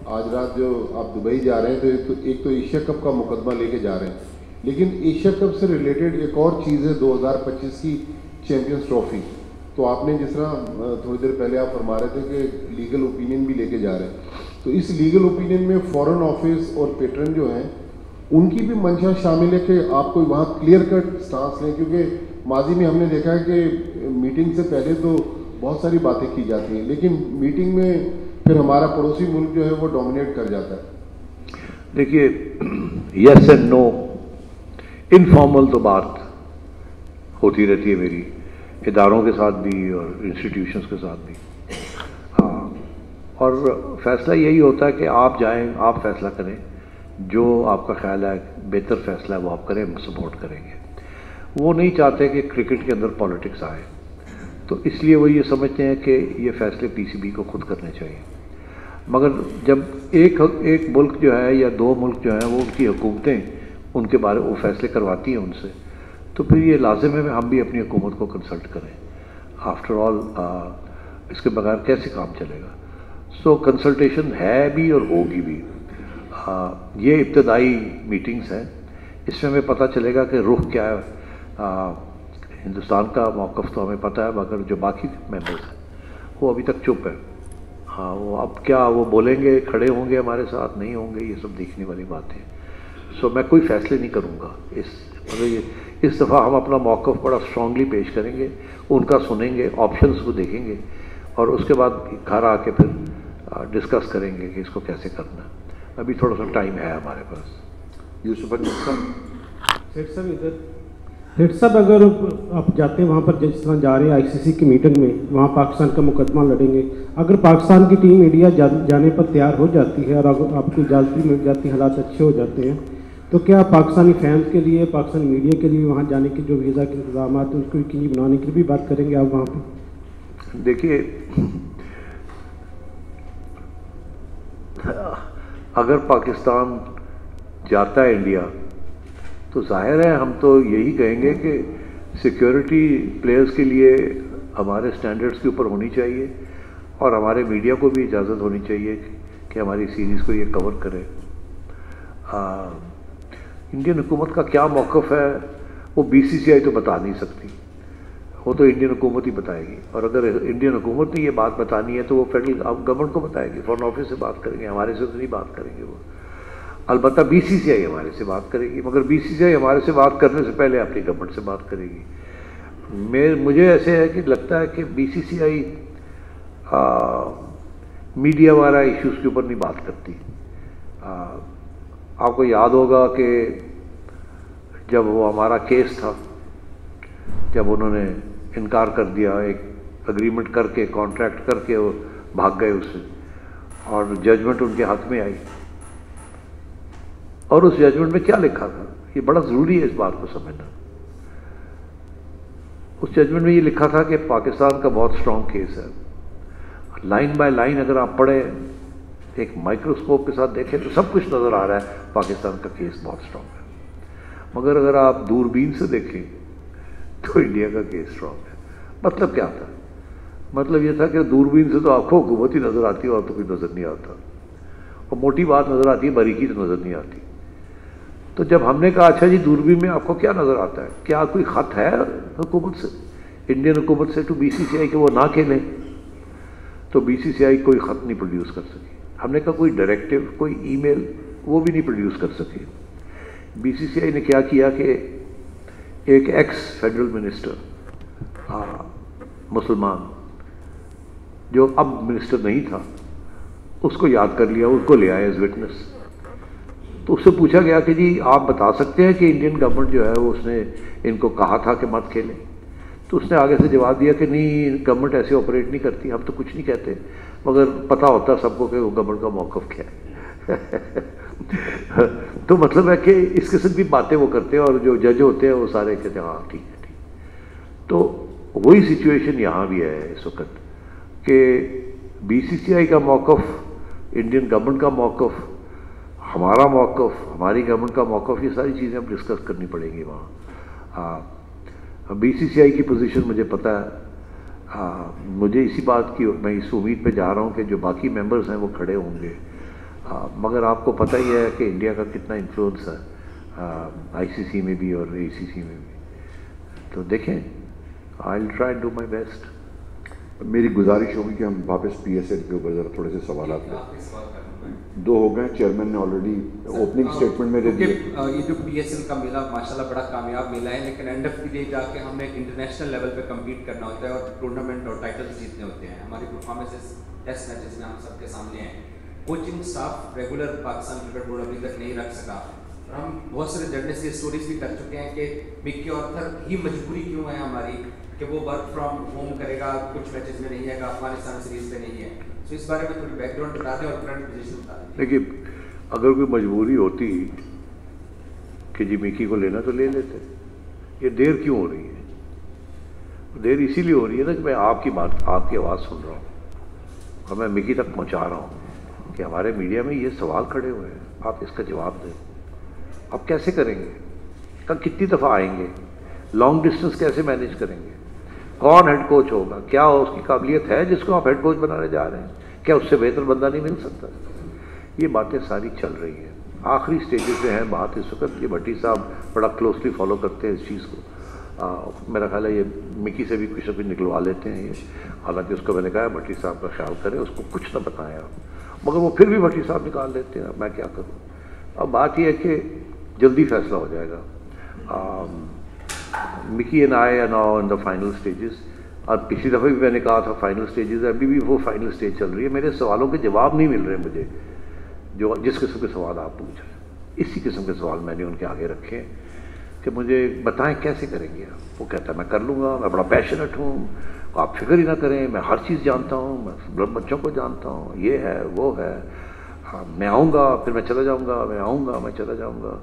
آج رات جو آپ دبئی جا رہے ہیں تو ایک تو ایشیا کپ کا مقدمہ لے کے جا رہے ہیں، لیکن ایشیا کپ سے ریلیٹڈ ایک اور چیز ہے 2025 کی چیمپئنز ٹرافی. تو آپ نے جس طرح تھوڑی دیر پہلے آپ فرما رہے تھے کہ لیگل اوپینین بھی لے کے جا رہے ہیں، تو اس لیگل اوپینین میں فورن آفس اور پیٹرن جو ہیں ان کی بھی منشا شامل ہے کہ آپ کوئی وہاں کلیئر کٹ سٹانس لیں، کیونکہ ماضی میں ہم نے دیکھا ہے کہ میٹنگ سے پہلے تو بہت ساری باتیں کی جاتی ہیں، لیکن میٹنگ میں پھر ہمارا پڑوسی ملک جو ہے وہ ڈومینیٹ کر جاتا ہے. دیکھیے، یس اینڈ نو، انفارمل تو بات ہوتی رہتی ہے میری اداروں کے ساتھ بھی اور انسٹیٹیوشنس کے ساتھ بھی. ہاں، اور فیصلہ یہی ہوتا ہے کہ آپ جائیں، آپ فیصلہ کریں، جو آپ کا خیال ہے بہتر فیصلہ ہے وہ آپ کریں، ہم سپورٹ کریں گے. وہ نہیں چاہتے کہ کرکٹ کے اندر پالیٹکس آئے، تو اس لیے وہ یہ سمجھتے ہیں کہ یہ فیصلے پی سی بی کو خود کرنے چاہیے. مگر جب ایک ملک جو ہے یا دو ملک جو ہیں وہ ان کی حکومتیں ان کے بارے وہ فیصلے کرواتی ہیں ان سے، تو پھر یہ لازم ہے ہم بھی اپنی حکومت کو کنسلٹ کریں. آفٹر آل اس کے بغیر کیسے کام چلے گا؟ سو کنسلٹیشن ہے بھی اور ہوگی بھی. یہ ابتدائی میٹنگز ہیں، اس میں ہمیں پتہ چلے گا کہ رخ کیا ہے. ہندوستان کا موقف تو ہمیں پتہ ہے، مگر جو باقی ممبرز ہیں وہ ابھی تک چپ ہیں. ہاں، وہ اب کیا وہ بولیں گے، کھڑے ہوں گے ہمارے ساتھ، نہیں ہوں گے، یہ سب دیکھنے والی بات ہے. سو میں کوئی فیصلے نہیں کروں گا اس دفعہ. ہم اپنا موقف بڑا اسٹرانگلی پیش کریں گے، ان کا سنیں گے، آپشنز کو دیکھیں گے، اور اس کے بعد گھر آ کے پھر ڈسکس کریں گے کہ اس کو کیسے کرنا ہے. ابھی تھوڑا سا ٹائم ہے ہمارے پاس. یوسف ہیڈ صاحب، اگر آپ جاتے ہیں وہاں پر جس طرح جا رہے ہیں آئی سی سی کی میٹنگ میں، وہاں پاکستان کا مقدمہ لڑیں گے، اگر پاکستان کی ٹیم انڈیا جانے پر تیار ہو جاتی ہے اور اگر آپ کو اجازت مل جاتی ہے، حالات اچھے ہو جاتے ہیں، تو کیا پاکستانی فینس کے لیے، پاکستانی میڈیا کے لیے وہاں جانے کے جو ویزا کے انتظامات ہیں اس کو یقینی بنانے کی بھی بات کریں گے آپ وہاں پہ؟ دیکھیے، اگر پاکستان جاتا ہے انڈیا تو ظاہر ہے ہم تو یہی کہیں گے کہ سیکیورٹی پلیئرز کے لیے ہمارے سٹینڈرڈز کے اوپر ہونی چاہیے، اور ہمارے میڈیا کو بھی اجازت ہونی چاہیے کہ ہماری سیریز کو یہ کور کرے. انڈین حکومت کا کیا موقف ہے وہ بی سی سی آئی تو بتا نہیں سکتی، وہ تو انڈین حکومت ہی بتائے گی. اور اگر انڈین حکومت نے یہ بات بتانی ہے تو وہ فیڈرل گورنمنٹ کو بتائے گی، فارن آفس سے بات کریں گے، ہمارے سے تو نہیں بات کریں گے وہ. البتہ بی سی سی آئی ہمارے سے بات کرے گی، مگر بی سی سی آئی ہمارے سے بات کرنے سے پہلے اپنی گورنمنٹ سے بات کرے گی. مجھے ایسے ہے کہ لگتا ہے کہ بی سی سی آئی میڈیا والا ایشوز کے اوپر نہیں بات کرتی. آپ کو یاد ہوگا کہ جب وہ ہمارا کیس تھا، جب انہوں نے انکار کر دیا، ایک اگریمنٹ کر کے، کانٹریکٹ کر کے وہ بھاگ گئے اس سے، اور ججمنٹ ان کے حق میں آئی. اور اس ججمنٹ میں کیا لکھا تھا، یہ بڑا ضروری ہے اس بات کو سمجھنا. اس ججمنٹ میں یہ لکھا تھا کہ پاکستان کا بہت اسٹرانگ کیس ہے. لائن بائی لائن اگر آپ پڑھیں، ایک مائکروسکوپ کے ساتھ دیکھیں تو سب کچھ نظر آ رہا ہے پاکستان کا کیس بہت اسٹرانگ ہے. مگر اگر آپ دوربین سے دیکھیں تو انڈیا کا کیس اسٹرانگ ہے. مطلب کیا تھا؟ مطلب یہ تھا کہ دوربین سے تو آپ کو حکومت ہی نظر آتی ہے اور تو کوئی نظر نہیں آتا، اور موٹی بات نظر آتی ہے، باریکی تو نظر نہیں آتی. تو جب ہم نے کہا اچھا جی دوربین میں آپ کو کیا نظر آتا ہے، کیا کوئی خط ہے حکومت سے، انڈین حکومت سے ٹو بی سی سی آئی کہ وہ نہ کھیلیں؟ تو بی سی سی آئی کوئی خط نہیں پروڈیوس کر سکی. ہم نے کہا کوئی ڈائریکٹیو، کوئی ای میل، وہ بھی نہیں پروڈیوس کر سکے. بی سی سی آئی نے کیا کہ ایک ایکس فیڈرل منسٹر مسلمان جو اب منسٹر نہیں تھا، اس کو یاد کر لیا، اس کو لے آئے ایز وٹنس. تو اس سے پوچھا گیا کہ جی آپ بتا سکتے ہیں کہ انڈین گورنمنٹ جو ہے وہ اس نے ان کو کہا تھا کہ مت کھیلیں؟ تو اس نے آگے سے جواب دیا کہ نہیں، گورنمنٹ ایسے آپریٹ نہیں کرتی، ہم تو کچھ نہیں کہتے، مگر پتہ ہوتا سب کو کہ وہ گورنمنٹ کا موقف کیا ہے. تو مطلب ہے کہ اس قسم کی باتیں وہ کرتے ہیں، اور جو جج ہوتے ہیں وہ سارے کہتے ہیں ہاں ٹھیک ہے ٹھیک. تو وہی سچویشن یہاں بھی ہے اس وقت کہ بی سی سی آئی کا موقف، انڈین گورنمنٹ کا موقف، ہمارا موقف، ہماری گورنمنٹ کا موقف، یہ ساری چیزیں اب ڈسکس کرنی پڑیں گی وہاں. بی سی سی آئی کی پوزیشن مجھے پتہ ہے. مجھے اسی بات کی، میں اس امید پہ جا رہا ہوں کہ جو باقی ممبرز ہیں وہ کھڑے ہوں گے. ہاں مگر آپ کو پتہ ہی ہے کہ انڈیا کا کتنا انفلوئنس ہے ICC میں بھی اور ACC میں بھی. تو دیکھیں I will try do my best. میری گزارش ہوگی کہ ہم واپس PSL کے اوپر ذرا تھوڑے سے سوالات لیں. 2 ہو گئے, چیئرمین نے آلریڈی اوپننگ اسٹیٹمنٹ میں دے دیا. یہ جو PSL کا میلہ ماشاءاللہ بڑا کامیاب میلہ ہے, لیکن اینڈ آف دی ڈے جا کے ہمیں انٹرنیشنل لیول پہ کمپیٹ کرنا ہوتا ہے اور ٹورنامنٹ اور ٹائٹلز جیتنے ہوتے ہیں. ہماری پرفارمنسز ٹیسٹ میچز میں ہم سب کے سامنے ہیں. Coaching staff regular Pakistan cricket board ابھی تک نہیں رکھ سکا. ہم بہت سارے جرنلسٹ کی اسٹوریز بھی کر چکے ہیں کہ مکی آرتھر ہی مجبوری کیوں ہے ہماری کہ وہ ورک فرام ہوم کرے گا, کچھ میچز میں نہیں ہے گا, افغانستان سیریز پہ نہیں ہے. تو اس بارے میں تھوڑی بیک گراؤنڈ بتا دیں اور کرنٹ پوزیشن بتا دیں. دیکھیے اگر کوئی مجبوری ہوتی کہ جی مکی کو لینا تو لے لیتے. یہ دیر کیوں ہو رہی ہے؟ دیر اسی لیے ہو رہی ہے نا کہ میں آپ کی بات, آپ کی آواز سن رہا ہوں اور میں مکی تک پہنچا رہا ہوں کہ ہمارے میڈیا میں یہ سوال کھڑے ہوئے ہیں, آپ اس کا جواب دیں. آپ کیسے کریں گے؟ کتنی دفعہ آئیں گے؟ لانگ ڈسٹنس کیسے مینیج کریں گے؟ کون ہیڈ کوچ ہوگا؟ کیا اس کی قابلیت ہے جس کو آپ ہیڈ کوچ بنانے جا رہے ہیں؟ کیا اس سے بہتر بندہ نہیں مل سکتا؟ یہ باتیں ساری چل رہی ہیں, آخری سٹیجز پہ ہیں بات اس وقت. یہ بھٹی صاحب بڑا کلوزلی فالو کرتے ہیں اس چیز کو. میرا خیال ہے یہ مکی سے بھی کچھ نہ کچھ نکلوا لیتے ہیں یہ. حالانکہ اس کو میں نے کہا بھٹی صاحب کا خیال کریں, اس کو کچھ نہ بتائیں آپ, مگر وہ پھر بھی بھٹی صاحب نکال دیتے ہیں. میں کیا کروں؟ اب بات یہ ہے کہ جلدی فیصلہ ہو جائے گا. مکی and I R now in the final stages. اور پچھلی دفعہ بھی میں نے کہا تھا فائنل سٹیجز ہے, ابھی بھی وہ فائنل سٹیج چل رہی ہے. میرے سوالوں کے جواب نہیں مل رہے مجھے, جو جس قسم کے سوال آپ پوچھ رہے ہیں. اسی قسم کے سوال میں نے ان کے آگے رکھے کہ مجھے بتائیں کیسے کریں گے آپ. وہ کہتا ہے میں کر لوں گا, میں بڑا پیشنٹ ہوں, آپ فکر ہی نہ کریں, میں ہر چیز جانتا ہوں, میں بچوں کو جانتا ہوں, یہ ہے وہ ہے, میں آؤں گا پھر میں چلا جاؤں گا, میں آؤں گا میں چلا جاؤں گا,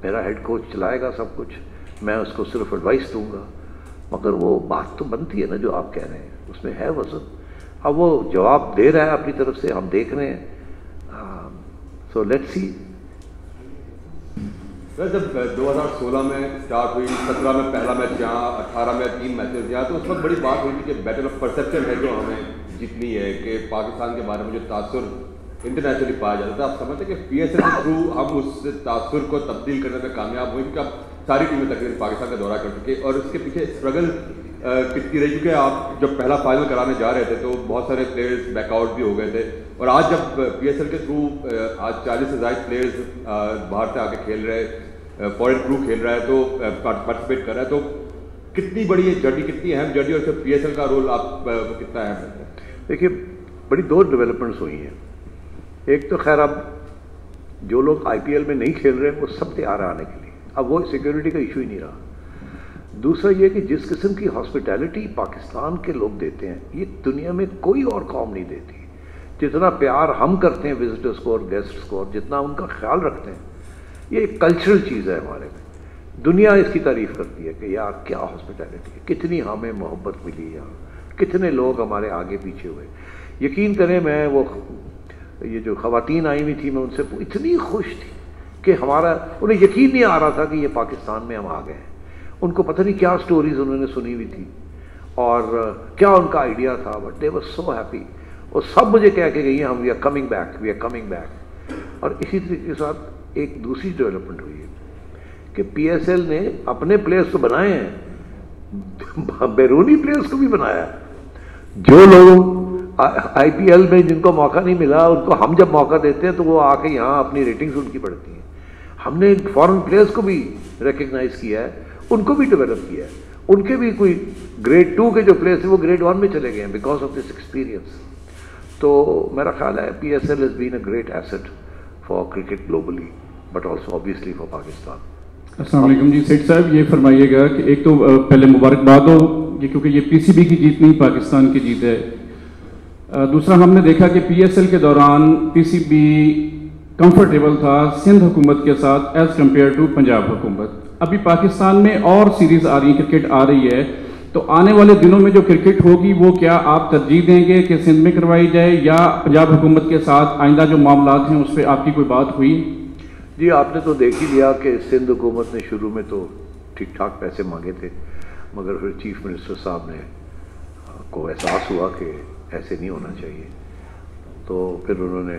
میرا ہیڈ کوچ چلائے گا سب کچھ, میں اس کو صرف ایڈوائس دوں گا. مگر وہ بات تو بنتی ہے نا جو آپ کہہ رہے ہیں, اس میں ہے وزن. اب وہ جواب دے رہا ہے اپنی طرف سے, ہم دیکھ رہے ہیں. So let's see. جب 2016 میں اسٹارٹ ہوئی, 17 میں پہلا میچ یہاں, 18 میں 3 میچز یہاں, تو اس وقت بڑی بات ہوئی تھی کہ بیٹل آف پرسیپشن ہے جو ہمیں جتنی ہے, کہ پاکستان کے بارے میں جو تاثر انٹرنیشنلی پایا جاتا تھا. آپ سمجھتے ہیں کہ PSL کے تھرو ہم اس تاثر کو تبدیل کرنے میں کامیاب ہوئے, کیونکہ اب ساری ٹیمیں تقریباً پاکستان کا دورہ کر چکے, اور اس کے پیچھے اسٹرگل کتنی رہی, کیونکہ آپ جب پہلا فائنل کرانے جا رہے تھے تو بہت سارے پلیئرز بیک آؤٹ بھی ہو گئے تھے, اور آج جب PSL کے تھرو آج 40 سے زائد پلیئرز باہر سے آ کے کھیل رہے, فورن کرو کھیل رہا ہے, تو پارٹیسپیٹ کر رہا ہے, تو کتنی بڑی یہ جرنی, کتنی اہم جرنی, اور پھر PSL کا رول آپ کو کتنا اہم ہے؟ دیکھیے بڑی 2 ڈیولپمنٹس ہوئی ہیں. ایک تو خیر اب جو لوگ IPL میں نہیں کھیل رہے ہیں وہ سب تیار آنے کے لیے, اب وہ سیکیورٹی کا ایشو ہی نہیں رہا. دوسرا یہ کہ جس قسم کی ہاسپٹیلٹی پاکستان کے لوگ دیتے ہیں یہ دنیا میں کوئی اور قوم نہیں دیتی. جتنا پیار ہم کرتے ہیں وزٹرس کو اور گیسٹس کو, اور جتنا ان کا خیال رکھتے ہیں, یہ ایک کلچرل چیز ہے ہمارے میں. دنیا اس کی تعریف کرتی ہے کہ یار کیا ہاسپٹیلٹی ہے, کتنی ہمیں محبت ملی یار, کتنے لوگ ہمارے آگے پیچھے ہوئے. یقین کریں میں وہ یہ جو خواتین آئی ہوئی تھی میں ان سے اتنی خوش تھی کہ ہمارا, انہیں یقین نہیں آ رہا تھا کہ یہ پاکستان میں ہم آ گئے ہیں. ان کو پتہ نہیں کیا سٹوریز انہوں نے سنی ہوئی تھی اور کیا ان کا آئیڈیا تھا, but they were so happy. اور سب مجھے کہہ کے گئی ہیں ہم we are coming back, we are coming back. اور اسی طریقے کے ساتھ ایک دوسری ڈیولپمنٹ ہوئی ہے کہ PSL نے اپنے پلیئرس تو بنائے ہیں, بیرونی پلیئرس کو بھی بنایا ہے. جو لوگ IPL میں جن کو موقع نہیں ملا ان کو ہم جب موقع دیتے ہیں تو وہ آ کے یہاں اپنی ریٹنگز ان کی بڑھتی ہیں. ہم نے فورن پلیئرس کو بھی ریکگنائز کیا ہے, ان کو بھی ڈیولپ کیا ہے. ان کے بھی کوئی گریڈ 2 کے جو پلیئرس ہیں وہ گریڈ 1 میں چلے گئے ہیں بیکاز آف دس ایکسپیرینس. تو میرا خیال ہے PSL has been a great asset for cricket globally but also obviously for Pakistan. السلام علیکم جی. سیٹ صاحب یہ فرمائیے گا کہ ایک تو پہلے مبارکباد ہو کیونکہ یہ PCB کی جیت نہیں پاکستان کی جیت ہے. دوسرا ہم نے دیکھا کہ PSL کے دوران PCB کمفرٹیبل تھا سندھ حکومت کے ساتھ ایز کمپیئر ٹو پنجاب حکومت. ابھی پاکستان میں اور سیریز آ رہی ہیں, کرکٹ آ رہی ہے, تو آنے والے دنوں میں جو کرکٹ ہوگی وہ کیا آپ ترجیح دیں گے کہ سندھ میں کروائی جائے یا پنجاب حکومت کے ساتھ آئندہ جو معاملات ہیں اس پہ آپ کی کوئی بات ہوئی؟ جی آپ نے تو دیکھ ہی لیا کہ سندھ حکومت نے شروع میں تو ٹھیک ٹھاک پیسے مانگے تھے, مگر پھر چیف منسٹر صاحب نے کو احساس ہوا کہ ایسے نہیں ہونا چاہیے, تو پھر انہوں نے